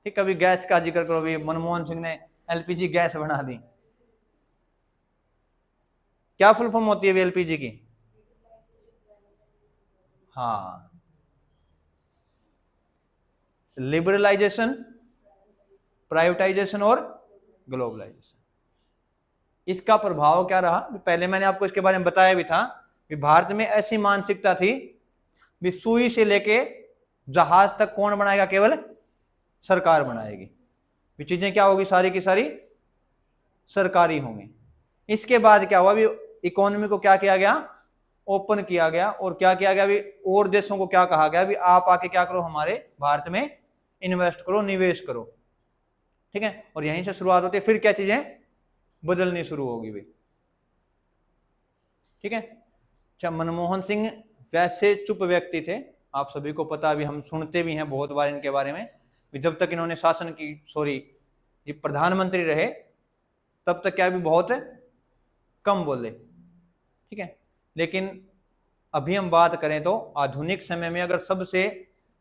ठीक, कभी गैस का जिक्र करो, भी मनमोहन सिंह ने एलपीजी गैस बना दी। क्या फुल फॉर्म होती है एलपीजी की? हाँ, लिबरलाइजेशन, प्राइवेटाइजेशन और ग्लोबलाइजेशन। इसका प्रभाव क्या रहा? पहले मैंने आपको इसके बारे में बताया भी था कि भारत में ऐसी मानसिकता थी भी सुई से लेके जहाज तक कौन बनाएगा? केवल सरकार बनाएगी। ये चीजें क्या होगी? सारी की सारी सरकारी होंगी। इसके बाद क्या हुआ? भी इकोनॉमी को क्या किया गया? ओपन किया गया। और क्या किया गया? भी और देशों को क्या कहा गया? भी आप आके क्या करो? हमारे भारत में इन्वेस्ट करो, निवेश करो। ठीक है, और यहीं से शुरुआत होती है, फिर क्या चीजें बदलनी शुरू होगी भाई। ठीक है, अच्छा, मनमोहन सिंह वैसे चुप व्यक्ति थे, आप सभी को पता, अभी हम सुनते भी हैं बहुत बार इनके बारे में, जब तक इन्होंने शासन की ये प्रधानमंत्री रहे तब तक क्या भी बहुत कम बोले, ठीक है। लेकिन अभी हम बात करें तो आधुनिक समय में अगर सबसे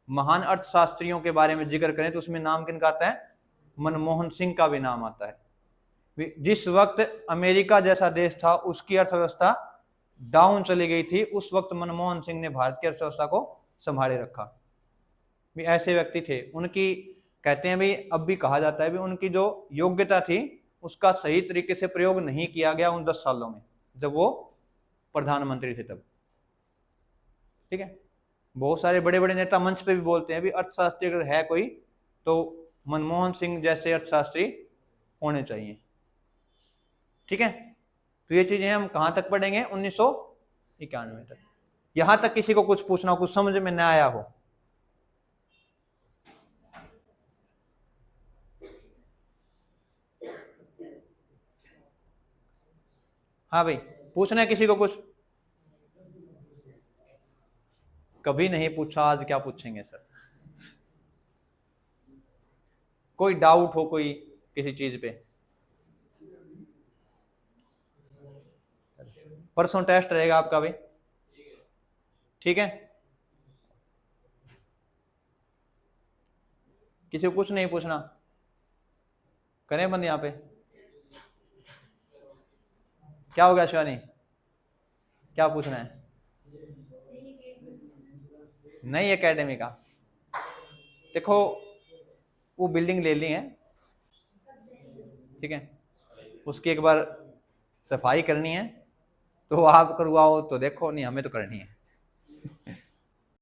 महान अर्थशास्त्रियों के बारे में जिक्र करें तो उसमें नाम किनका आता है? मनमोहन सिंह का भी नाम आता है। जिस वक्त अमेरिका जैसा देश था उसकी अर्थव्यवस्था डाउन चली गई थी, उस वक्त मनमोहन सिंह ने भारत की अर्थव्यवस्था को संभाले रखा। भी ऐसे व्यक्ति थे। उनकी कहते हैं भाई, अब भी कहा जाता है भी उनकी जो योग्यता थी उसका सही तरीके से प्रयोग नहीं किया गया उन 10 सालों में जब वो प्रधानमंत्री थे तब, ठीक है। बहुत सारे बड़े बड़े नेता मंच पे भी बोलते हैं भी अर्थशास्त्री अगर है कोई तो मनमोहन सिंह जैसे अर्थशास्त्री होने चाहिए, ठीक है। तो ये चीजें हम कहां तक पढ़ेंगे? 1991 तक। यहां तक किसी को कुछ पूछना हो, कुछ समझ में न आया हो? हाँ भाई, पूछना है किसी को कुछ? कभी नहीं पूछा, आज क्या पूछेंगे सर? कोई डाउट हो कोई किसी चीज पे? परसों टेस्ट रहेगा आपका भाई, ठीक है। किसी को कुछ नहीं पूछना? करें बंद यहाँ पे? क्या हो गया शिवानी, क्या पूछना है? नई एकेडमी का देखो, वो बिल्डिंग ले ली है, ठीक है। उसकी एक बार सफाई करनी है, तो आप करवाओ तो देखो, नहीं हमें तो करनी है।